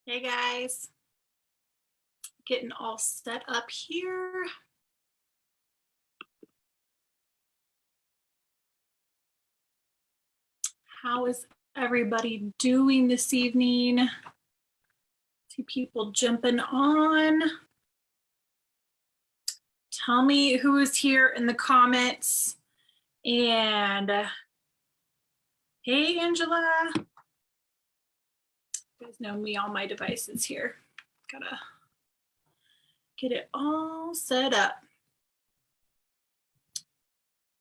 Hey guys, getting all set up here. How is everybody doing this evening? See people jumping on. Tell me who is here in the comments. And hey, Angela. You guys know me on my devices here. Gotta get it all set up.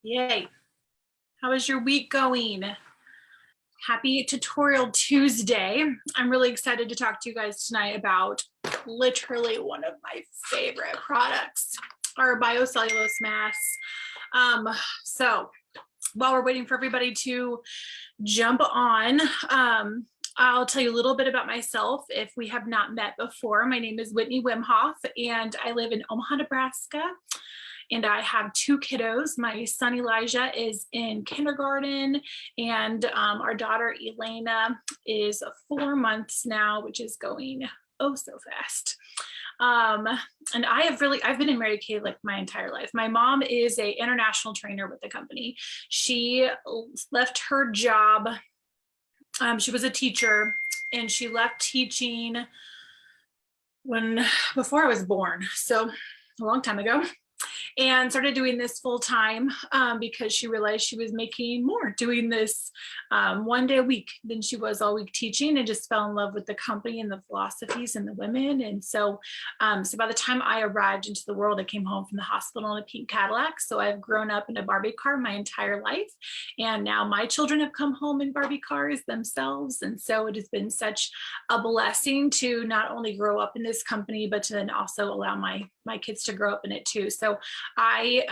Yay. How is your week going? Happy Tutorial Tuesday. I'm really excited to talk to you guys tonight about literally one of my favorite products, our Biocellulose masks. So while we're waiting for everybody to jump on, I'll tell you a little bit about myself if we have not met before. My name is Whitney Wimhoff, and I live in Omaha, Nebraska. And I have two kiddos. My son Elijah is in kindergarten, and our daughter Elena is 4 months now, which is going oh so fast. And I've been in Mary Kay like my entire life. My mom is an international trainer with the company. She left her job. She was a teacher, and she left teaching before I was born, so a long time ago, and started doing this full time because she realized she was making more doing this 1 day a week than she was all week teaching, and just fell in love with the company and the philosophies and the women. And so by the time I arrived into the world, I came home from the hospital in a pink Cadillac. So I've grown up in a Barbie car my entire life. And now my children have come home in Barbie cars themselves. And so it has been such a blessing to not only grow up in this company, but to then also allow my kids to grow up in it too. So I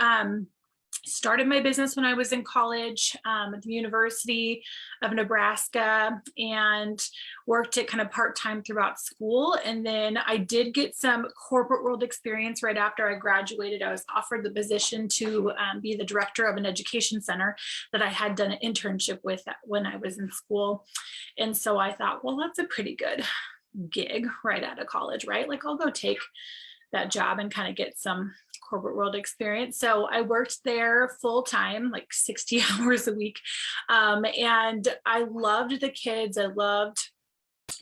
started my business when I was in college at the University of Nebraska, and worked it kind of part-time throughout school. And then I did get some corporate world experience right after I graduated. I was offered the position to be the director of an education center that I had done an internship with when I was in school. And so I thought, well, that's a pretty good gig right out of college, right? Like, I'll go take that job and kind of get some corporate world experience. So I worked there full time, like 60 hours a week. And I loved the kids. I loved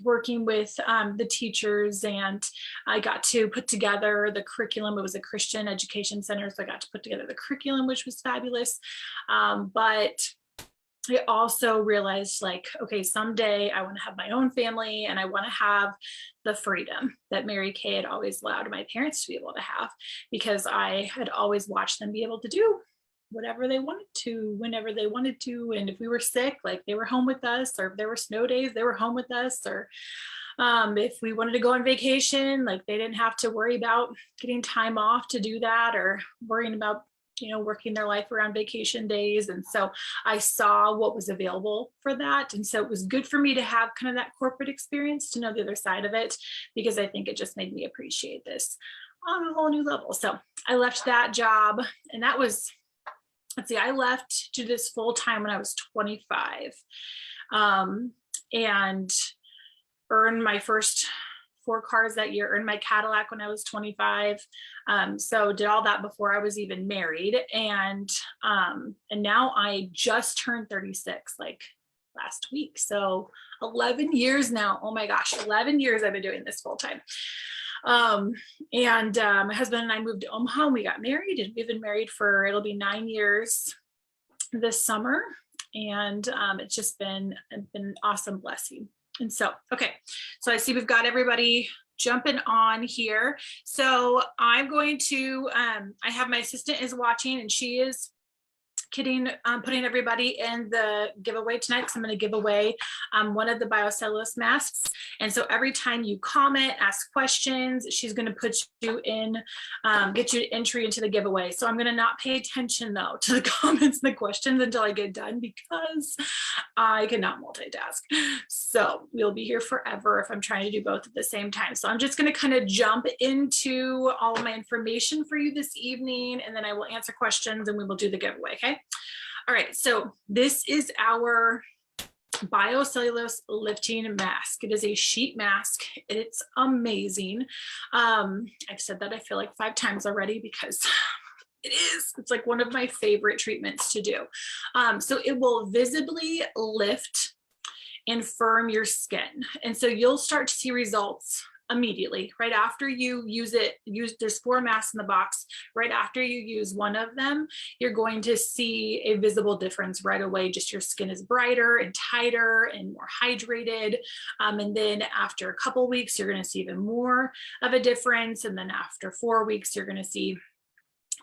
working with the teachers, and I got to put together the curriculum. It was a Christian education center, so I got to put together the curriculum, which was fabulous. But I also realized, like, okay, someday I want to have my own family, and I want to have the freedom that Mary Kay had always allowed my parents to be able to have, because I had always watched them be able to do whatever they wanted to, whenever they wanted to. And if we were sick, like, they were home with us, or if there were snow days, they were home with us, or if we wanted to go on vacation, like, they didn't have to worry about getting time off to do that, or worrying about working their life around vacation days. And so I saw what was available for that. And so it was good for me to have kind of that corporate experience, to know the other side of it, because I think it just made me appreciate this on a whole new level. So I left that job, and that was, I left to this full time when I was 25, and earned my first 4 cars that year, earned my Cadillac when I was 25. So did all that before I was even married. And now I just turned 36, like, last week. So 11 years now. Oh my gosh, 11 years I've been doing this full time. My husband and I moved to Omaha, and we got married, and we've been married for, it'll be 9 years this summer. And it's just been an awesome blessing. And so, okay, so I see we've got everybody jumping on here. So I'm going to, I have my assistant is watching, and she is putting everybody in the giveaway tonight, because I'm going to give away one of the Biocellulose masks. And so every time you comment, ask questions, she's going to put you in, get you entry into the giveaway. So I'm going to not pay attention, though, to the comments and the questions until I get done, because I cannot multitask. So we'll be here forever if I'm trying to do both at the same time. So I'm just going to kind of jump into all of my information for you this evening, and then I will answer questions, and we will do the giveaway. Okay. All right. So this is our Biocellulose lifting mask. It is a sheet mask. It's amazing. I've said that I feel like 5 times already because it's like one of my favorite treatments to do. So it will visibly lift and firm your skin. And so you'll start to see results immediately right after you use it. There's 4 masks in the box. Right after you use one of them, you're going to see a visible difference right away. Just your skin is brighter and tighter and more hydrated. And then after a couple weeks, you're going to see even more of a difference. And then after 4 weeks, you're going to see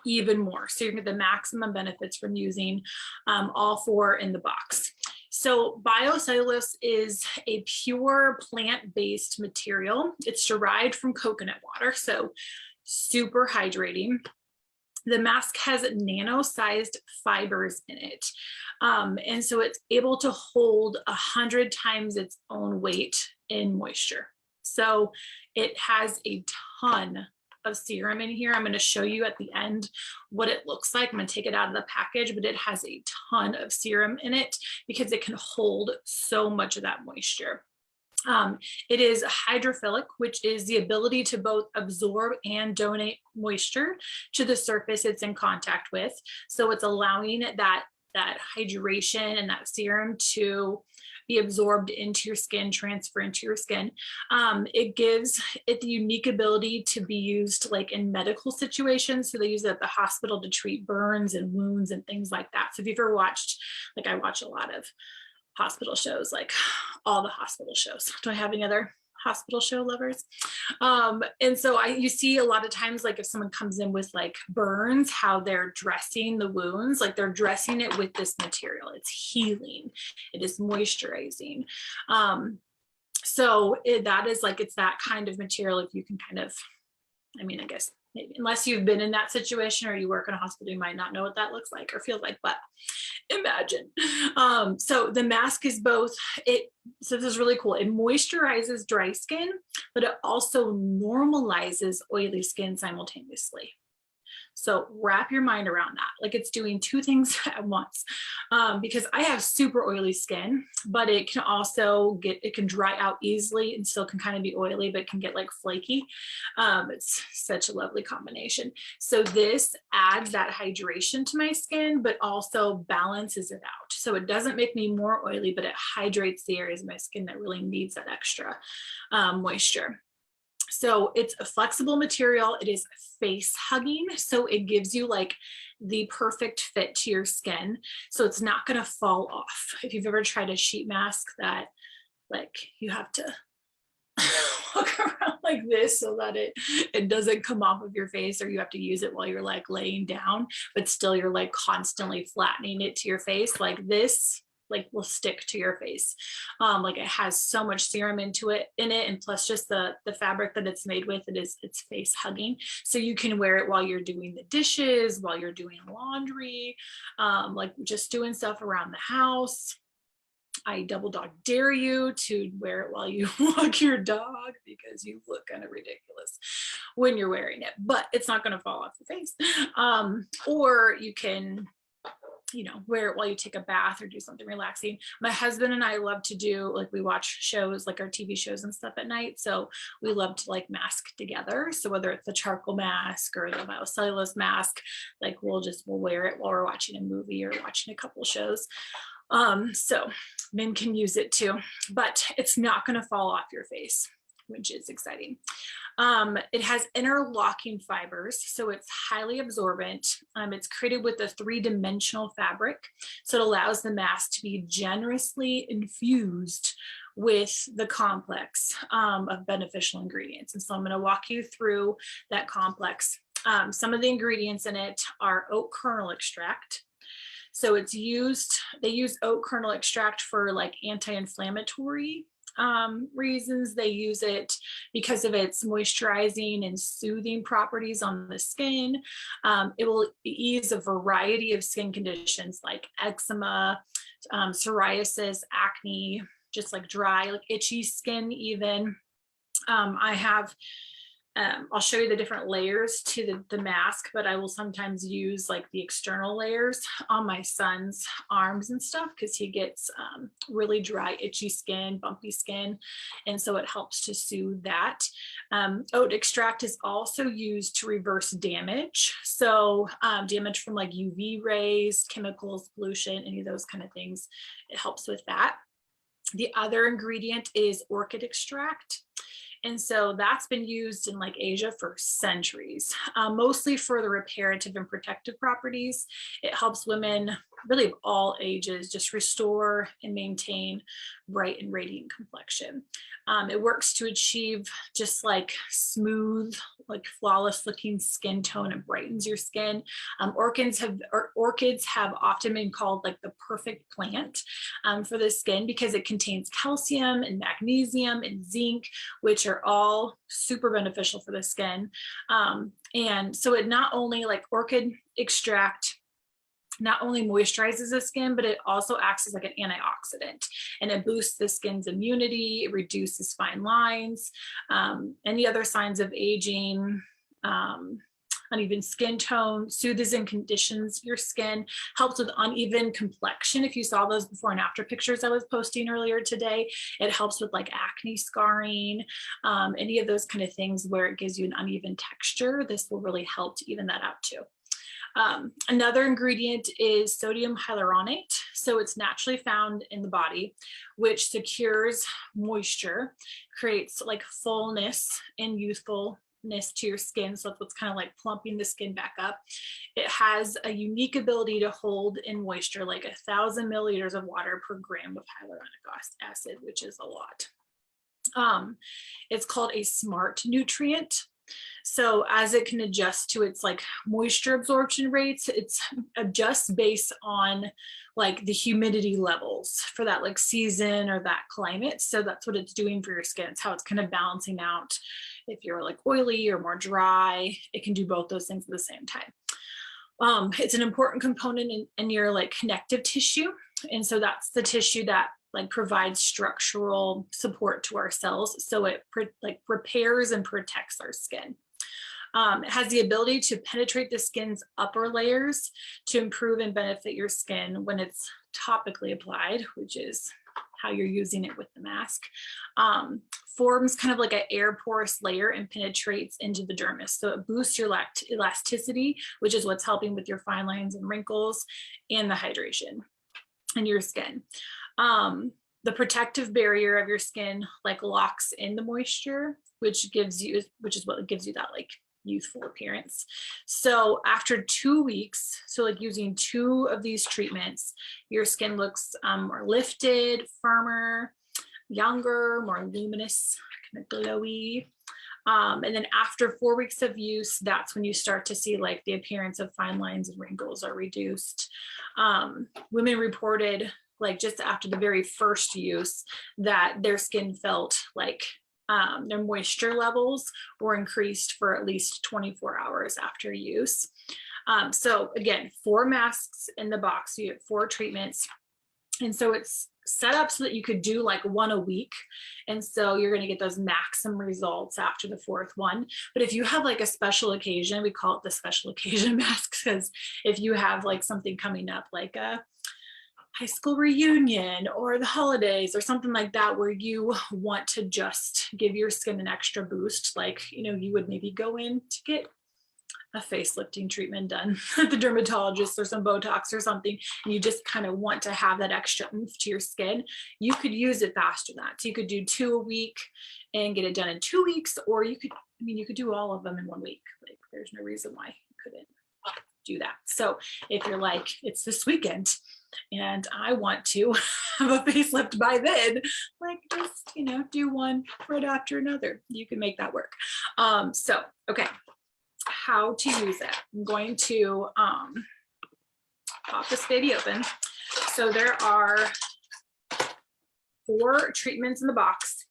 even more. So you get the maximum benefits from using all 4 in the box. So biocellulose is a pure plant-based material. It's derived from coconut water, so super hydrating. The mask has nano-sized fibers in it. And so it's able to hold 100 times its own weight in moisture. So it has a ton of serum in here. I'm going to show you at the end what it looks like. I'm going to take it out of the package, but it has a ton of serum in it because it can hold so much of that moisture. It is hydrophilic, which is the ability to both absorb and donate moisture to the surface it's in contact with. So it's allowing that hydration and that serum to be absorbed into your skin, transfer into your skin. It gives it the unique ability to be used like in medical situations. So they use it at the hospital to treat burns and wounds and things like that. So if you've ever watched, like I watch a lot of hospital shows, like all the hospital shows. Do I have any other hospital show lovers? And so you see a lot of times, like if someone comes in with like burns, how they're dressing the wounds, like they're dressing it with this material. It's healing, it is moisturizing. So that is like, it's that kind of material. If you can kind of, I mean, I guess maybe unless you've been in that situation or you work in a hospital, you might not know what that looks like or feels like, but imagine. So the mask is both, so this is really cool. It moisturizes dry skin, but it also normalizes oily skin simultaneously. So wrap your mind around that. Like it's doing 2 things at once, because I have super oily skin, but it can also it can dry out easily and still can kind of be oily, but can get like flaky. It's such a lovely combination. So this adds that hydration to my skin, but also balances it out. So it doesn't make me more oily, but it hydrates the areas of my skin that really needs that extra moisture. So it's a flexible material. It is face hugging. So it gives you like the perfect fit to your skin. So it's not going to fall off. If you've ever tried a sheet mask that like you have to walk around like this so that it doesn't come off of your face, or you have to use it while you're like laying down, but still you're like constantly flattening it to your face, like this like will stick to your face. Like it has so much serum in it, and plus just the fabric that it's made with, it's face hugging. So you can wear it while you're doing the dishes, while you're doing laundry, like just doing stuff around the house. I double dog dare you to wear it while you walk your dog because you look kind of ridiculous when you're wearing it, but it's not going to fall off your face. Or you can, wear it while you take a bath or do something relaxing. My husband and I love to do, like we watch shows, like our TV shows and stuff at night. So we love to like mask together. So whether it's the charcoal mask or the biocellulose mask, like we'll wear it while we're watching a movie or watching a couple shows. So men can use it too, but it's not going to fall off your face, which is exciting. It has interlocking fibers, so it's highly absorbent. It's created with a 3-dimensional fabric, so it allows the mask to be generously infused with the complex of beneficial ingredients. And so I'm going to walk you through that complex. Some of the ingredients in it are oat kernel extract. So they use oat kernel extract for like anti-inflammatory reasons. They use it because of its moisturizing and soothing properties on the skin. It will ease a variety of skin conditions like eczema, psoriasis, acne, just like dry, like itchy skin even. I have I'll show you the different layers to the mask, but I will sometimes use like the external layers on my son's arms and stuff because he gets really dry, itchy skin, bumpy skin. And so it helps to soothe that. Oat extract is also used to reverse damage. So damage from like UV rays, chemicals, pollution, any of those kind of things. It helps with that. The other ingredient is orchid extract. And so that's been used in like Asia for centuries, mostly for the reparative and protective properties. It helps women really of all ages just restore and maintain bright and radiant complexion. It works to achieve just like smooth, like flawless looking skin tone. It brightens your skin. Orchids have often been called like the perfect plant for the skin because it contains calcium and magnesium and zinc, which are all super beneficial for the skin. And so it not only like orchid extract not only moisturizes the skin, but it also acts as like an antioxidant, and it boosts the skin's immunity. It reduces fine lines, any other signs of aging, uneven skin tone, soothes and conditions your skin, helps with uneven complexion. If you saw those before and after pictures I was posting earlier today, it helps with like acne scarring, any of those kind of things where it gives you an uneven texture. This will really help to even that out too. Another ingredient is sodium hyaluronate. So it's naturally found in the body, which secures moisture, creates like fullness and youthfulness to your skin. So that's what's kind of like plumping the skin back up. It has a unique ability to hold in moisture, like 1,000 milliliters of water per gram of hyaluronic acid, which is a lot. It's called a smart nutrient. So as it can adjust to its like moisture absorption rates, it's adjusts based on like the humidity levels for that like season or that climate. So that's what it's doing for your skin. It's how it's kind of balancing out. If you're like oily or more dry, it can do both those things at the same time. It's an important component in your like connective tissue. And so that's the tissue that like provides structural support to our cells. So it like repairs and protects our skin. It has the ability to penetrate the skin's upper layers to improve and benefit your skin when it's topically applied, which is how you're using it with the mask. Forms kind of like an air porous layer and penetrates into the dermis. So it boosts your elasticity, which is what's helping with your fine lines and wrinkles and the hydration in your skin. The protective barrier of your skin like locks in the moisture, which is what gives you that like youthful appearance. So after 2 weeks, so like using 2 of these treatments, your skin looks more lifted, firmer, younger, more luminous, kind of glowy. And then after 4 weeks of use, that's when you start to see like the appearance of fine lines and wrinkles are reduced. Women reported like just after the very first use that their skin felt like their moisture levels were increased for at least 24 hours after use. So again, 4 masks in the box, you get 4 treatments. And so it's set up so that you could do like 1 a week. And so you're going to get those maximum results after the 4th one. But if you have like a special occasion, we call it the special occasion masks, because if you have like something coming up, like a high school reunion or the holidays or something like that, where you want to just give your skin an extra boost, like, you know, you would maybe go in to get a facelifting treatment done at the dermatologist or some Botox or something, and you just kind of want to have that extra oomph to your skin, you could use it faster than that. So you could do 2 a week and get it done in 2 weeks, or you could, I mean, you could do all of them in 1 week. Like there's no reason why you couldn't do that. So if you're like, it's this weekend and I want to have a facelift by then, like just, you know, do one right after another, you can make that work. So, okay. How to use it. I'm going to pop this baby open. So there are 4 treatments in the box,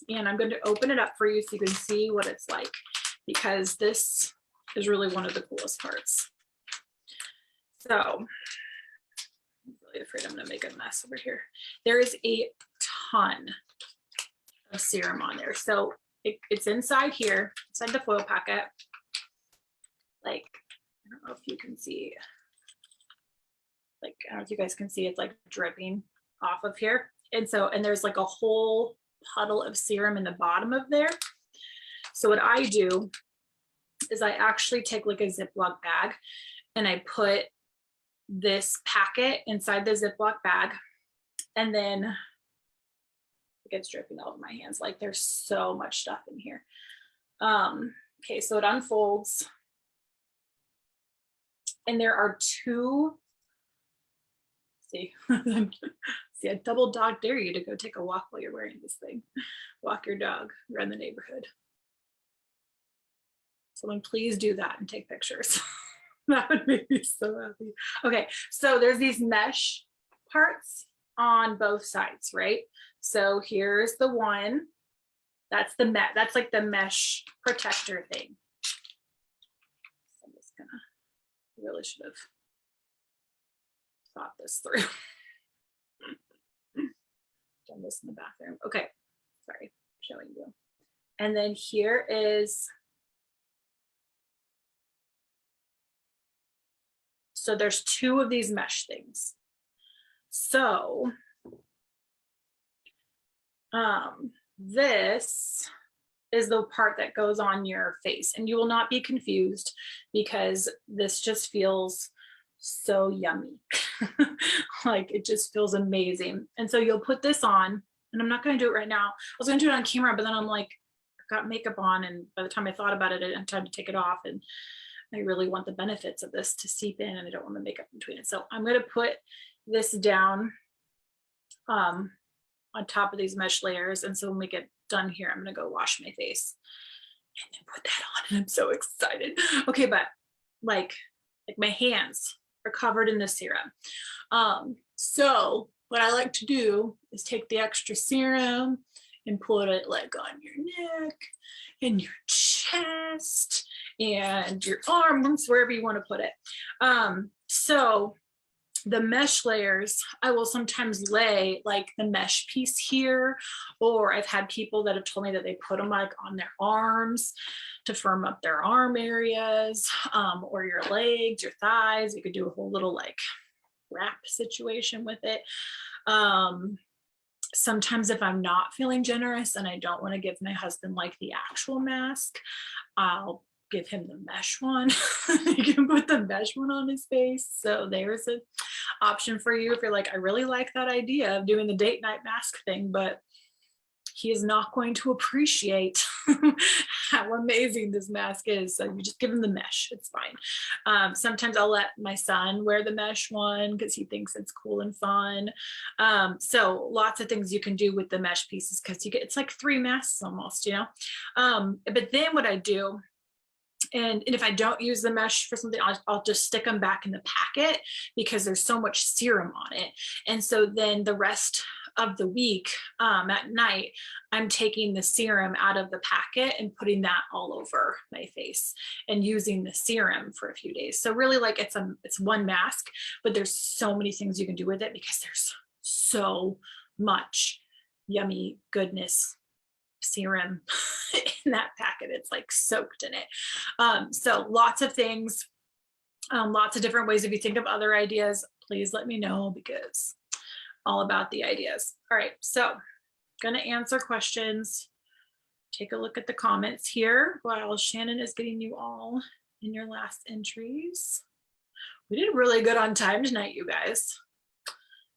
and I'm going to open it up for you so you can see what it's like, because this is really one of the coolest parts. So I'm really afraid I'm going to make a mess over here. There is a ton of serum on there. So it's inside here. inside the foil packet. Like, I don't know if you can see, like, I don't know if you guys can see, it's like dripping off of here. And so, and there's like a whole puddle of serum in the bottom of there. So what I do is I actually take like a Ziploc bag and I put this packet inside the Ziploc bag, and then it gets dripping all over my hands. Like there's so much stuff in here. Okay, so it unfolds. And there are two, see, see, I double dog dare you to go take a walk while you're wearing this thing. Walk your dog around the neighborhood. Someone please do that and take pictures. That would make me so happy. Okay, so there's these mesh parts on both sides, right? So here's the one. That's the mesh. That's like the mesh protector thing. So I'm just gonna, really should have thought this through. Done this in the bathroom. Okay, sorry, showing you. And then here is, so there's two of these mesh things. So this is the part that goes on your face, and you will not be confused because this just feels so yummy. Like it just feels amazing. And so you'll put this on, and I'm not going to do it right now. I was going to do it on camera, but then I'm like, I got makeup on, and by the time I thought about it, I didn't have time to take it off, and I really want the benefits of this to seep in, and I don't want the makeup in between it. So I'm going to put this down on top of these mesh layers. And so when we get done here, I'm going to go wash my face and then put that on. And I'm so excited. Okay, but like my hands are covered in the serum. So what I like to do is take the extra serum and put it like on your neck and your chest and your arms, wherever you want to put it. So the mesh layers, I will sometimes lay like the mesh piece here, or I've had people that have told me that they put them like on their arms to firm up their arm areas, or your legs, your thighs. You could do a whole little like wrap situation with it. Sometimes if I'm not feeling generous and I don't want to give my husband like the actual mask, I'll give him the mesh one. You can put the mesh one on his face. So there's an option for you if you're like, I really like that idea of doing the date night mask thing, but he is not going to appreciate how amazing this mask is. So you just give him the mesh, it's fine. Sometimes I'll let my son wear the mesh one because he thinks it's cool and fun. So lots of things you can do with the mesh pieces because you get, it's like 3 masks almost, you know? But then what I do, and if I don't use the mesh for something, I'll just stick them back in the packet because there's so much serum on it. And so then the rest of the week at night, I'm taking the serum out of the packet and putting that all over my face and using the serum for a few days. So really like it's one mask, but there's so many things you can do with it because there's so much yummy goodness serum in that packet. It's like soaked in it. So lots of things, lots of different ways. If you think of other ideas, please let me know because all about the ideas. All right, so gonna answer questions. Take a look at the comments here while Shannon is getting you all in your last entries. We did really good on time tonight, you guys.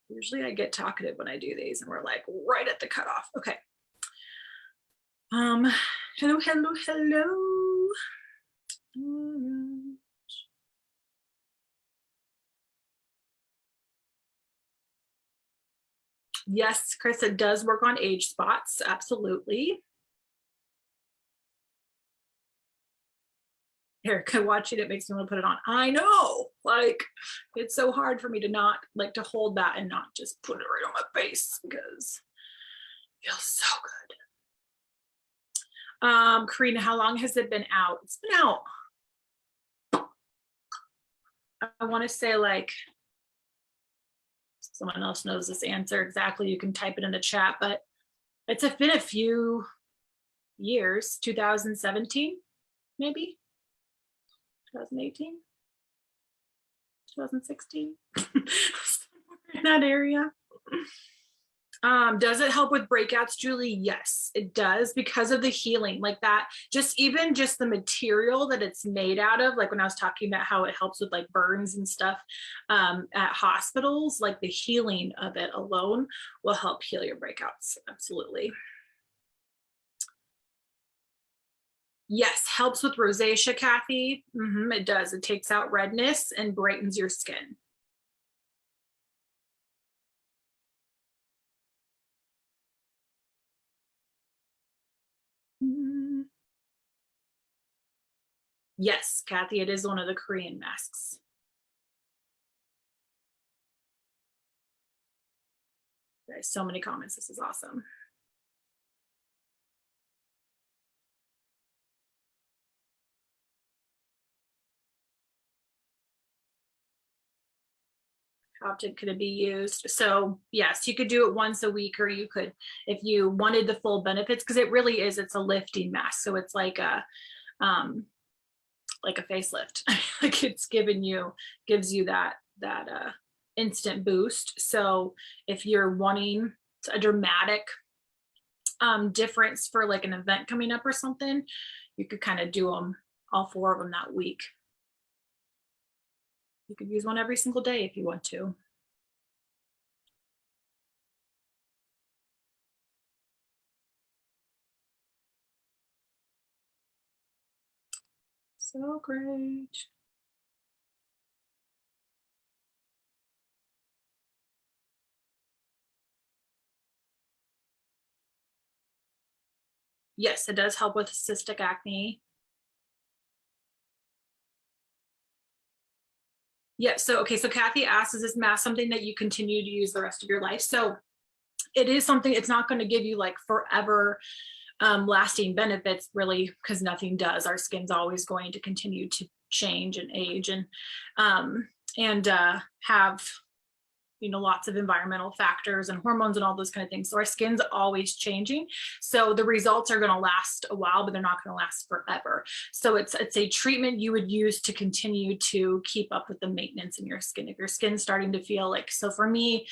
Usually I get talkative when I do these and we're like right at the cutoff. Okay. Hello. Yes, Chris, it does work on age spots. Absolutely. Erica, watching it makes me want to put it on. I know, like, it's so hard for me to not like to hold that and not just put it right on my face because it feels so good. Karina, how long has it been out? It's been out. I want to say like someone else knows this answer exactly. You can type it in the chat, but it's been a few years, 2017. maybe 2018, 2016, somewhere in that area. Does it help with breakouts, Julie? Yes, it does, because of the healing, like that, just even just the material that it's made out of, like when I was talking about how it helps with like burns and stuff at hospitals, like the healing of it alone will help heal your breakouts. Absolutely. Yes, helps with rosacea, Kathy. It does. It takes out redness and brightens your skin. Yes, Kathy, it is one of the Korean masks. There's so many comments. This is awesome. How often could it be used? So yes, you could do it once a week, or you could, if you wanted the full benefits, because it really is, it's a lifting mask. So it's like a facelift. Like it's gives you that instant boost. So if you're wanting a dramatic difference for like an event coming up or something, you could kind of do them, all 4 of them that week. You could use one every single day if you want to. So great. Yes, it does help with cystic acne. Yeah, so okay, so Kathy asks, is this mask something that you continue to use the rest of your life? So it is something, it's not going to give you like forever lasting benefits, really, because nothing does. Our skin's always going to continue to change and age and have, you know, lots of environmental factors and hormones and all those kind of things. So our skin's always changing. So the results are going to last a while, but they're not going to last forever. So it's a treatment you would use to continue to keep up with the maintenance in your skin. If your skin's starting to feel like, so for me,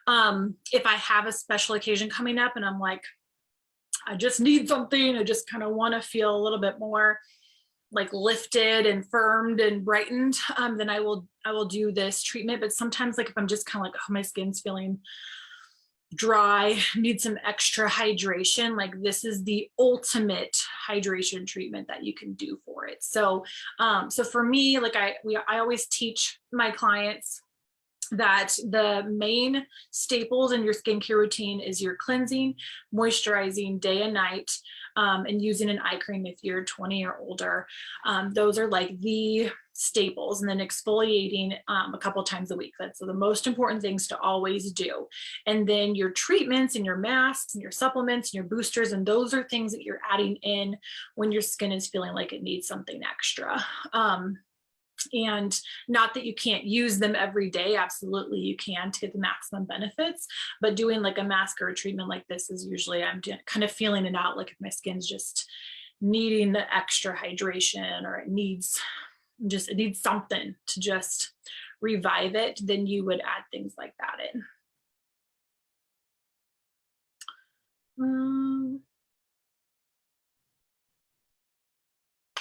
if I have a special occasion coming up and I'm like, I just need something, I just kind of want to feel a little bit more like lifted and firmed and brightened, then I will do this treatment. But sometimes, like if I'm just kind of like, oh, my skin's feeling dry, need some extra hydration, like this is the ultimate hydration treatment that you can do for it. So so for me, like I always teach my clients that the main staples in your skincare routine is your cleansing, moisturizing day and night, and using an eye cream if you're 20 or older. Those are like the staples, and then exfoliating a couple times a week. That's the most important things to always do. And then your treatments and your masks and your supplements and your boosters, and those are things that you're adding in when your skin is feeling like it needs something extra. And not that you can't use them every day, absolutely you can to get the maximum benefits, but doing like a mask or a treatment like this is usually, I'm kind of feeling it out, like if my skin's just needing the extra hydration, or it needs something to just revive it, then you would add things like that in.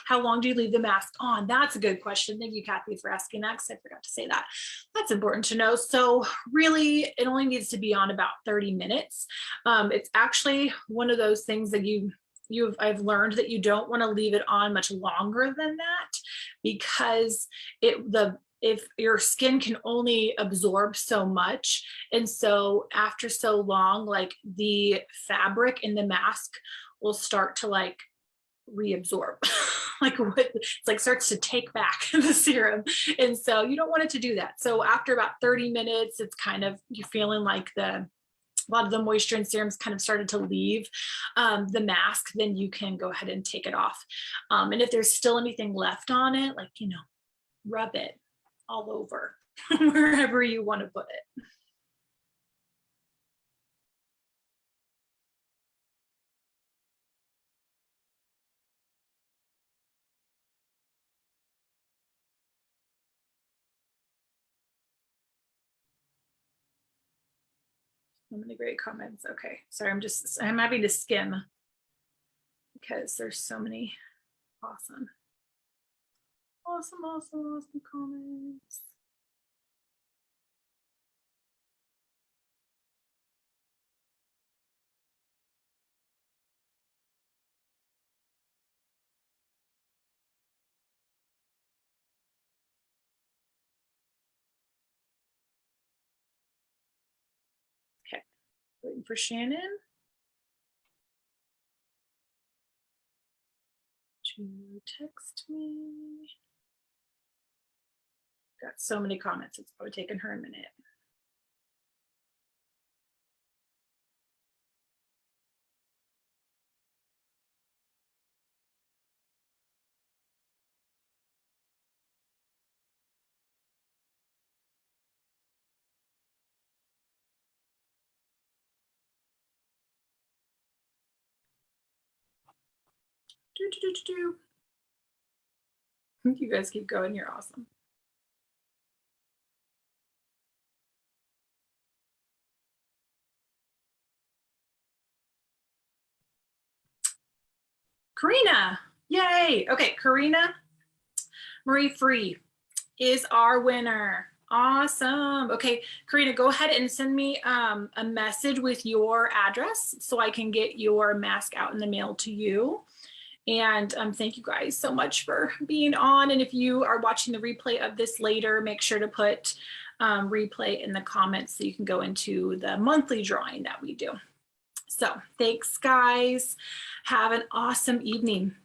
How long do you leave the mask on? That's a good question. Thank you, Kathy, for asking that, because I forgot to say that. That's important to know. So really, it only needs to be on about 30 minutes. It's actually one of those things that I've learned that you don't want to leave it on much longer than that, because if your skin can only absorb so much, and so after so long, like the fabric in the mask will start to like reabsorb. Like it's like starts to take back the serum, and so you don't want it to do that. So after about 30 minutes, it's kind of, you're feeling like a lot of the moisture and serums kind of started to leave the mask, then you can go ahead and take it off. And if there's still anything left on it, like, you know, rub it all over wherever you want to put it. So many great comments. Okay, sorry, I'm having to skim because there's so many awesome comments. Okay, waiting for Shannon to text me. Got so many comments, it's probably taken her a minute. You guys keep going, you're awesome. Karina, yay. Okay, Karina Marie Free is our winner. Awesome. Okay, Karina, go ahead and send me a message with your address so I can get your mask out in the mail to you. And thank you guys so much for being on. And if you are watching the replay of this later, make sure to put replay in the comments so you can go into the monthly drawing that we do. So thanks, guys. Have an awesome evening.